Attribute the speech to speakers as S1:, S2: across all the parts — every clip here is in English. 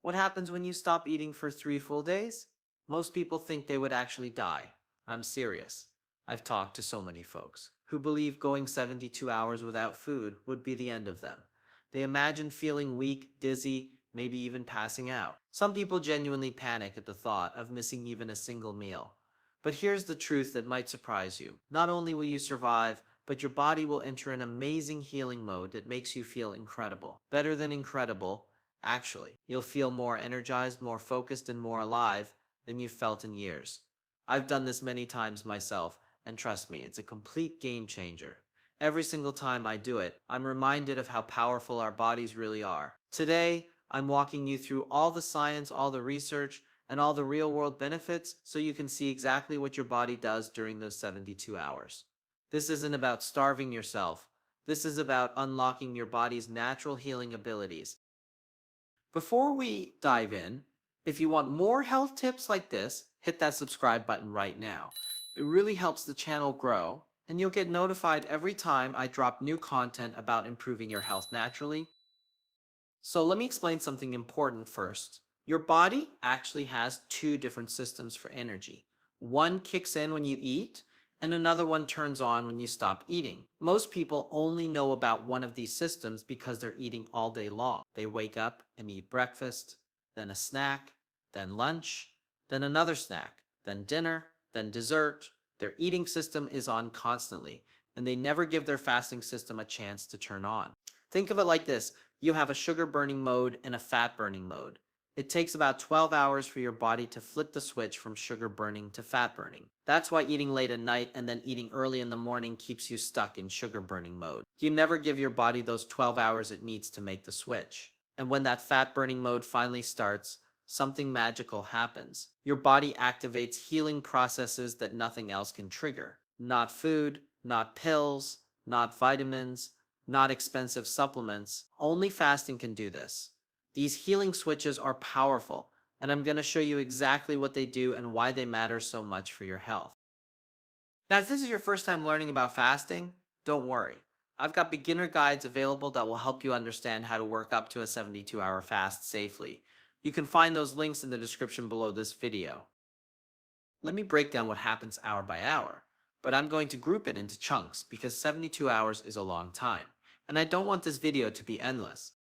S1: What happens when you stop eating for 3 full days? Most people think they would actually die. I'm serious. I've talked to so many folks who believe going 72 hours without food would be the end of them. They imagine feeling weak, dizzy, maybe even passing out. Some people genuinely panic at the thought of missing even a single meal. But here's the truth that might surprise you. Not only will you survive, but your body will enter an amazing healing mode that makes you feel incredible. Better than incredible, actually. You'll feel more energized, more focused, and more alive than you've felt in years. I've done this many times myself, and trust me, it's a complete game changer. Every single time I do it, I'm reminded of how powerful our bodies really are. Today, I'm walking you through all the science, all the research, and all the real world benefits so you can see exactly what your body does during those 72 hours. This isn't about starving yourself. This is about unlocking your body's natural healing abilities. Before we dive in, if you want more health tips like this, hit that subscribe button right now. It really helps the channel grow, and you'll get notified every time I drop new content about improving your health naturally. So let me explain something important first. Your body actually has two different systems for energy. One kicks in when you eat, and another one turns on when you stop eating. Most people only know about one of these systems because they're eating all day long. They wake up and eat breakfast, then a snack, then lunch, then another snack, then dinner, then dessert. Their eating system is on constantly, and they never give their fasting system a chance to turn on. Think of it like this. You have a sugar burning mode and a fat burning mode. It takes about 12 hours for your body to flip the switch from sugar burning to fat burning. That's why eating late at night and then eating early in the morning keeps you stuck in sugar burning mode. You never give your body those 12 hours it needs to make the switch. And when that fat burning mode finally starts, something magical happens. Your body activates healing processes that nothing else can trigger. Not food, not pills, not vitamins, not expensive supplements. Only fasting can do this. These healing switches are powerful, and I'm going to show you exactly what they do and why they matter so much for your health. Now, if this is your first time learning about fasting, don't worry. I've got beginner guides available that will help you understand how to work up to a 72-hour fast safely. You can find those links in the description below this video. Let me break down what happens hour by hour, but I'm going to group it into chunks because 72 hours is a long time, and I don't want this video to be endless.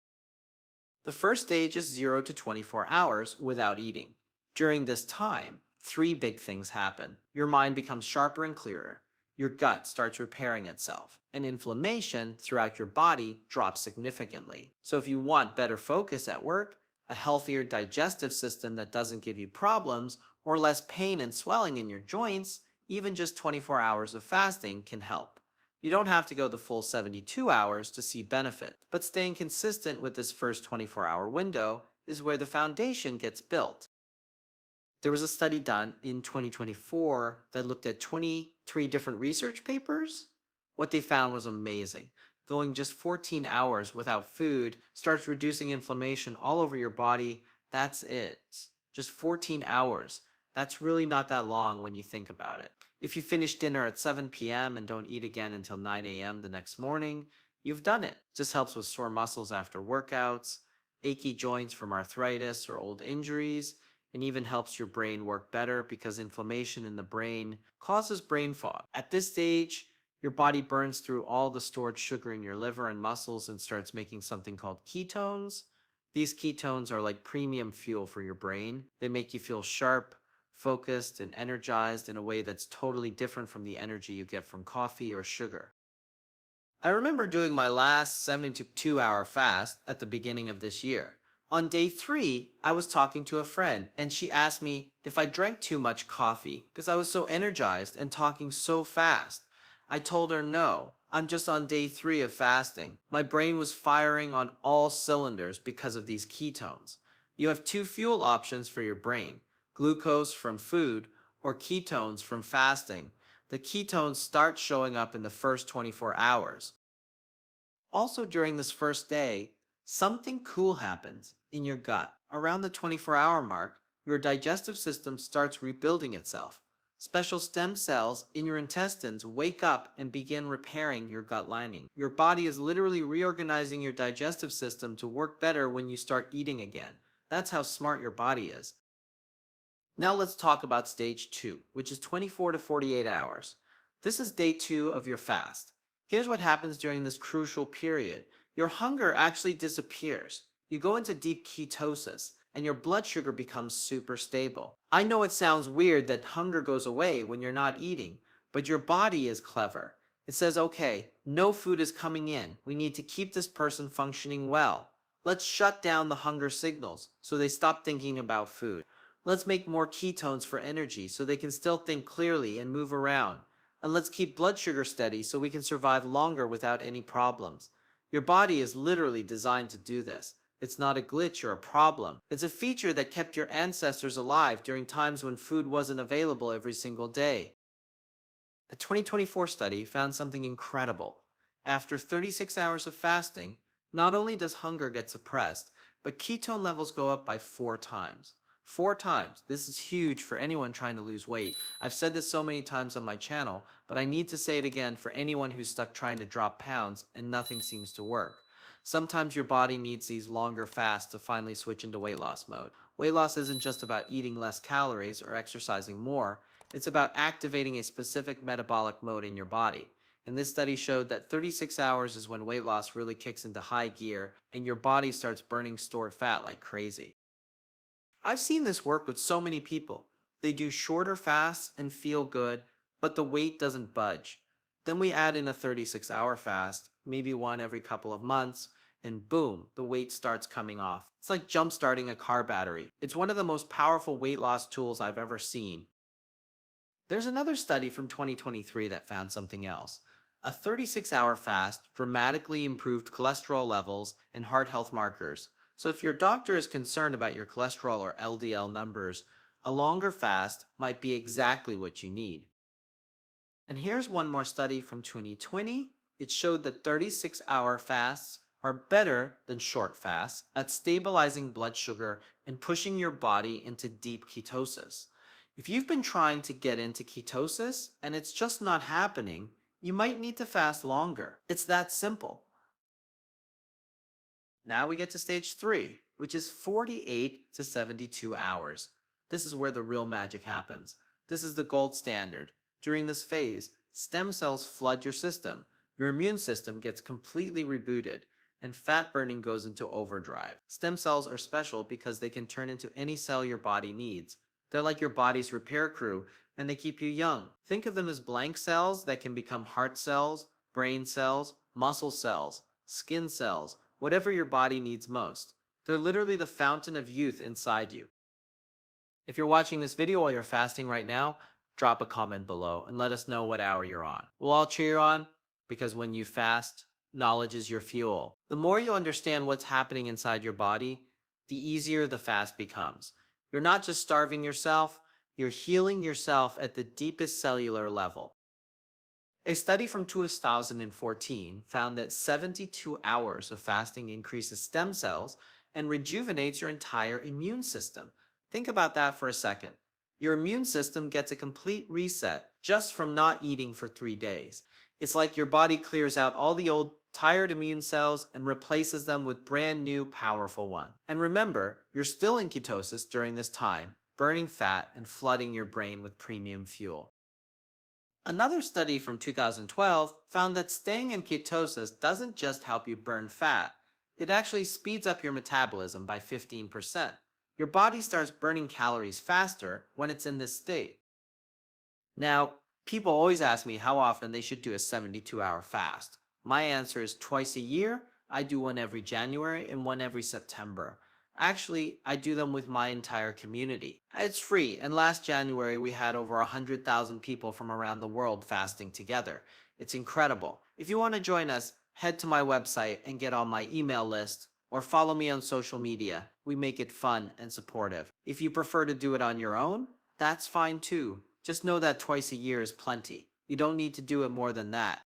S1: The first stage is 0 to 24 hours without eating. During this time, three big things happen. Your mind becomes sharper and clearer. Your gut starts repairing itself, and inflammation throughout your body drops significantly. So if you want better focus at work, a healthier digestive system that doesn't give you problems, or less pain and swelling in your joints, even just 24 hours of fasting can help. You don't have to go the full 72 hours to see benefit, but staying consistent with this first 24-hour window is where the foundation gets built. There was a study done in 2024 that looked at 23 different research papers. What they found was amazing. Going just 14 hours without food starts reducing inflammation all over your body. That's it. Just 14 hours. That's really not that long when you think about it. If you finish dinner at 7 p.m. and don't eat again until 9 a.m. the next morning, you've done it. This helps with sore muscles after workouts, achy joints from arthritis or old injuries, and even helps your brain work better because inflammation in the brain causes brain fog. At this stage, your body burns through all the stored sugar in your liver and muscles and starts making something called ketones. These ketones are like premium fuel for your brain. They make you feel sharp, focused, and energized in a way that's totally different from the energy you get from coffee or sugar. I remember doing my last 72-hour fast at the beginning of this year. On day 3, I was talking to a friend, and she asked me if I drank too much coffee because I was so energized and talking so fast. I told her no, I'm just on day 3 of fasting. My brain was firing on all cylinders because of these ketones. You have two fuel options for your brain: glucose from food or ketones from fasting. The ketones start showing up in the first 24 hours. Also, during this first day, something cool happens in your gut. Around the 24-hour mark, your digestive system starts rebuilding itself. Special stem cells in your intestines wake up and begin repairing your gut lining. Your body is literally reorganizing your digestive system to work better when you start eating again. That's how smart your body is. Now let's talk about stage 2, which is 24 to 48 hours. This is day 2 of your fast. Here's what happens during this crucial period. Your hunger actually disappears. You go into deep ketosis, and your blood sugar becomes super stable. I know it sounds weird that hunger goes away when you're not eating, but your body is clever. It says, okay, no food is coming in. We need to keep this person functioning well. Let's shut down the hunger signals so they stop thinking about food. Let's make more ketones for energy so they can still think clearly and move around. And let's keep blood sugar steady so we can survive longer without any problems. Your body is literally designed to do this. It's not a glitch or a problem. It's a feature that kept your ancestors alive during times when food wasn't available every single day. A 2024 study found something incredible. After 36 hours of fasting, not only does hunger get suppressed, but ketone levels go up by 4 times. 4 times. This is huge for anyone trying to lose weight. I've said this so many times on my channel, but I need to say it again for anyone who's stuck trying to drop pounds and nothing seems to work. Sometimes your body needs these longer fasts to finally switch into weight loss mode. Weight loss isn't just about eating less calories or exercising more, it's about activating a specific metabolic mode in your body. And this study showed that 36 hours is when weight loss really kicks into high gear and your body starts burning stored fat like crazy. I've seen this work with so many people. They do shorter fasts and feel good, but the weight doesn't budge. Then we add in a 36-hour fast, maybe one every couple of months, and boom, the weight starts coming off. It's like jump starting a car battery. It's one of the most powerful weight loss tools I've ever seen. There's another study from 2023 that found something else. A 36-hour fast dramatically improved cholesterol levels and heart health markers. So if your doctor is concerned about your cholesterol or LDL numbers, a longer fast might be exactly what you need. And here's one more study from 2020. It showed that 36-hour fasts are better than short fasts at stabilizing blood sugar and pushing your body into deep ketosis. If you've been trying to get into ketosis and it's just not happening, you might need to fast longer. It's that simple. Now we get to stage 3, which is 48 to 72 hours. This is where the real magic happens. This is the gold standard. During this phase, stem cells flood your system. Your immune system gets completely rebooted, and fat burning goes into overdrive. Stem cells are special because they can turn into any cell your body needs. They're like your body's repair crew, and they keep you young. Think of them as blank cells that can become heart cells, brain cells, muscle cells, skin cells, whatever your body needs most. They're literally the fountain of youth inside you. If you're watching this video while you're fasting right now, drop a comment below and let us know what hour you're on. We'll all cheer you on because when you fast, knowledge is your fuel. The more you understand what's happening inside your body, the easier the fast becomes. You're not just starving yourself, you're healing yourself at the deepest cellular level. A study from 2014 found that 72 hours of fasting increases stem cells and rejuvenates your entire immune system. Think about that for a second. Your immune system gets a complete reset just from not eating for 3 days. It's like your body clears out all the old, tired immune cells and replaces them with brand new, powerful ones. And remember, you're still in ketosis during this time, burning fat and flooding your brain with premium fuel. Another study from 2012 found that staying in ketosis doesn't just help you burn fat, it actually speeds up your metabolism by 15%. Your body starts burning calories faster when it's in this state. Now, people always ask me how often they should do a 72-hour fast. My answer is twice a year. I do one every January and one every September. Actually, I do them with my entire community. It's free, and last January we had over 100,000 people from around the world fasting together. It's incredible. If you want to join us, head to my website and get on my email list, or follow me on social media. We make it fun and supportive. If you prefer to do it on your own, that's fine too. Just know that twice a year is plenty. You don't need to do it more than that.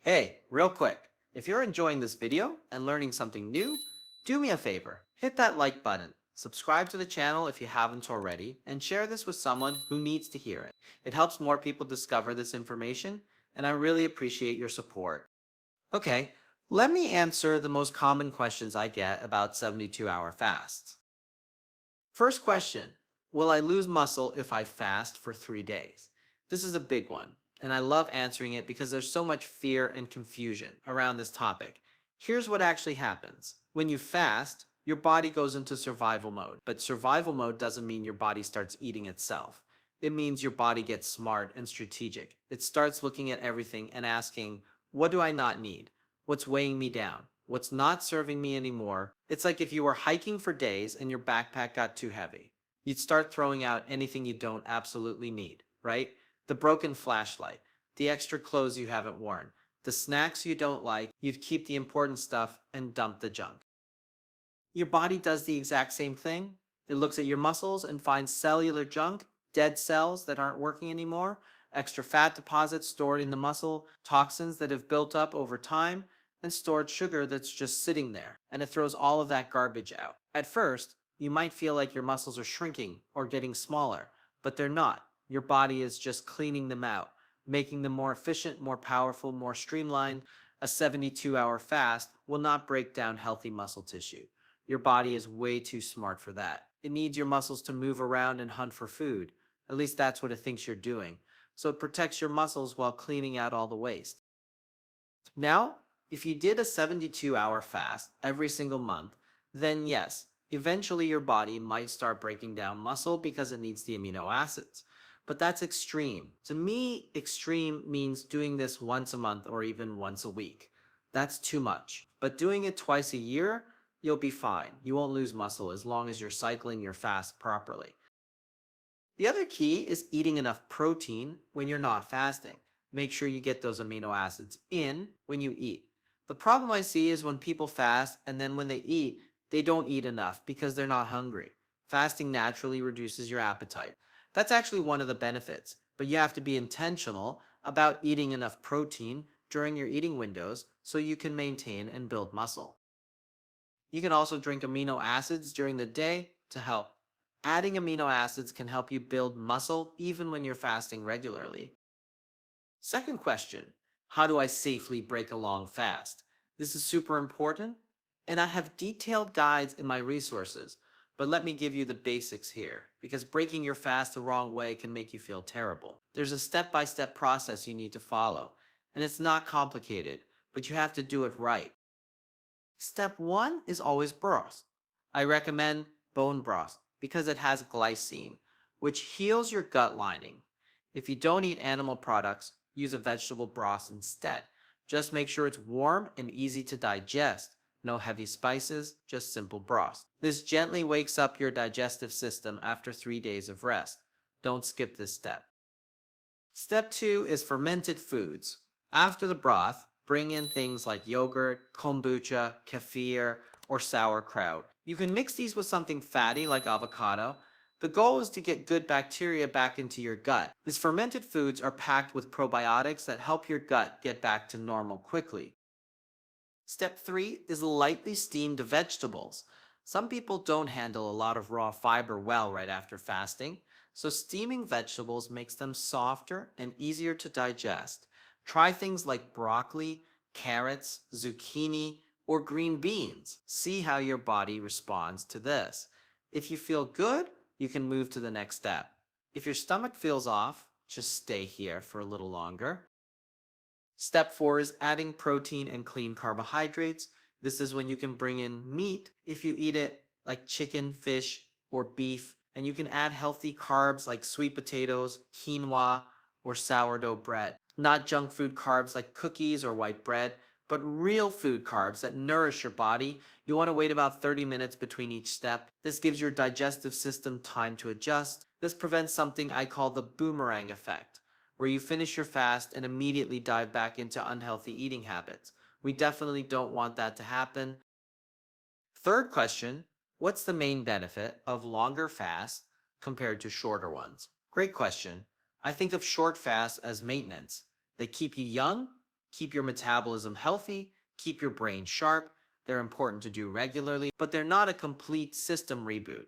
S1: Hey, real quick, if you're enjoying this video and learning something new, do me a favor, hit that like button, subscribe to the channel if you haven't already, and share this with someone who needs to hear it. It helps more people discover this information, and I really appreciate your support. Okay, let me answer the most common questions I get about 72-hour fasts. First question, will I lose muscle if I fast for 3 days? This is a big one, and I love answering it because there's so much fear and confusion around this topic. Here's what actually happens. When you fast, your body goes into survival mode, but survival mode doesn't mean your body starts eating itself. It means your body gets smart and strategic. It starts looking at everything and asking, what do I not need? What's weighing me down? What's not serving me anymore? It's like if you were hiking for days and your backpack got too heavy. You'd start throwing out anything you don't absolutely need, right? The broken flashlight, the extra clothes you haven't worn, the snacks you don't like, you'd keep the important stuff and dump the junk. Your body does the exact same thing. It looks at your muscles and finds cellular junk, dead cells that aren't working anymore, extra fat deposits stored in the muscle, toxins that have built up over time, and stored sugar that's just sitting there. And it throws all of that garbage out. At first, you might feel like your muscles are shrinking or getting smaller, but they're not. Your body is just cleaning them out, making them more efficient, more powerful, more streamlined. A 72-hour fast will not break down healthy muscle tissue. Your body is way too smart for that. It needs your muscles to move around and hunt for food. At least that's what it thinks you're doing. So it protects your muscles while cleaning out all the waste. Now, if you did a 72-hour fast every single month, then yes, eventually your body might start breaking down muscle because it needs the amino acids. But that's extreme. To me, extreme means doing this once a month or even once a week. That's too much. But doing it twice a year, you'll be fine. You won't lose muscle as long as you're cycling your fast properly. The other key is eating enough protein when you're not fasting. Make sure you get those amino acids in when you eat. The problem I see is when people fast and then when they eat, they don't eat enough because they're not hungry. Fasting naturally reduces your appetite. That's actually one of the benefits, but you have to be intentional about eating enough protein during your eating windows so you can maintain and build muscle. You can also drink amino acids during the day to help. Adding amino acids can help you build muscle even when you're fasting regularly. Second question, how do I safely break a long fast? This is super important, and I have detailed guides in my resources, but let me give you the basics here, because breaking your fast the wrong way can make you feel terrible. There's a step-by-step process you need to follow, and it's not complicated, but you have to do it right. Step 1 is always broth. I recommend bone broth because it has glycine, which heals your gut lining. If you don't eat animal products, use a vegetable broth instead. Just make sure it's warm and easy to digest. No heavy spices, just simple broth. This gently wakes up your digestive system after 3 days of rest. Don't skip this step. Step 2 is fermented foods. After the broth, bring in things like yogurt, kombucha, kefir, or sauerkraut. You can mix these with something fatty like avocado. The goal is to get good bacteria back into your gut. These fermented foods are packed with probiotics that help your gut get back to normal quickly. Step 3 is lightly steamed vegetables. Some people don't handle a lot of raw fiber well right after fasting, so steaming vegetables makes them softer and easier to digest. Try things like broccoli, carrots, zucchini, or green beans. See how your body responds to this. If you feel good, you can move to the next step. If your stomach feels off, just stay here for a little longer. Step 4 is adding protein and clean carbohydrates. This is when you can bring in meat if you eat it, like chicken, fish, or beef. And you can add healthy carbs like sweet potatoes, quinoa, or sourdough bread. Not junk food carbs like cookies or white bread, but real food carbs that nourish your body. You want to wait about 30 minutes between each step. This gives your digestive system time to adjust. This prevents something I call the boomerang effect, where you finish your fast and immediately dive back into unhealthy eating habits. We definitely don't want that to happen. Third question, what's the main benefit of longer fasts compared to shorter ones? Great question. I think of short fasts as maintenance. They keep you young, keep your metabolism healthy, keep your brain sharp. They're important to do regularly, but they're not a complete system reboot.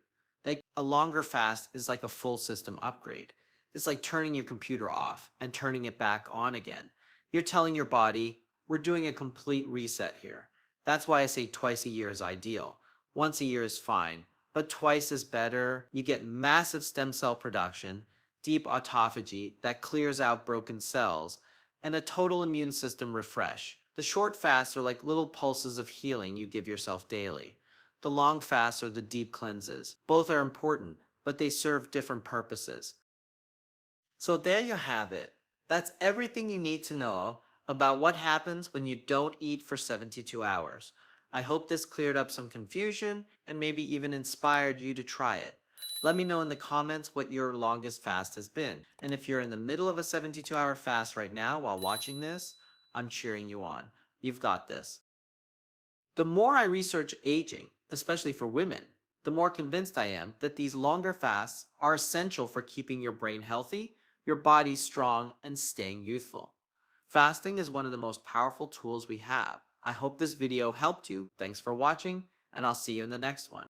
S1: A longer fast is like a full system upgrade. It's like turning your computer off and turning it back on again. You're telling your body, we're doing a complete reset here. That's why I say twice a year is ideal. Once a year is fine, but twice is better. You get massive stem cell production, deep autophagy that clears out broken cells, and a total immune system refresh. The short fasts are like little pulses of healing you give yourself daily. The long fasts are the deep cleanses. Both are important, but they serve different purposes. So there you have it. That's everything you need to know about what happens when you don't eat for 72 hours. I hope this cleared up some confusion and maybe even inspired you to try it. Let me know in the comments what your longest fast has been. And if you're in the middle of a 72-hour fast right now while watching this, I'm cheering you on. You've got this. The more I research aging, especially for women, the more convinced I am that these longer fasts are essential for keeping your brain healthy, your body strong, and staying youthful. Fasting is one of the most powerful tools we have. I hope this video helped you. Thanks for watching, and I'll see you in the next one.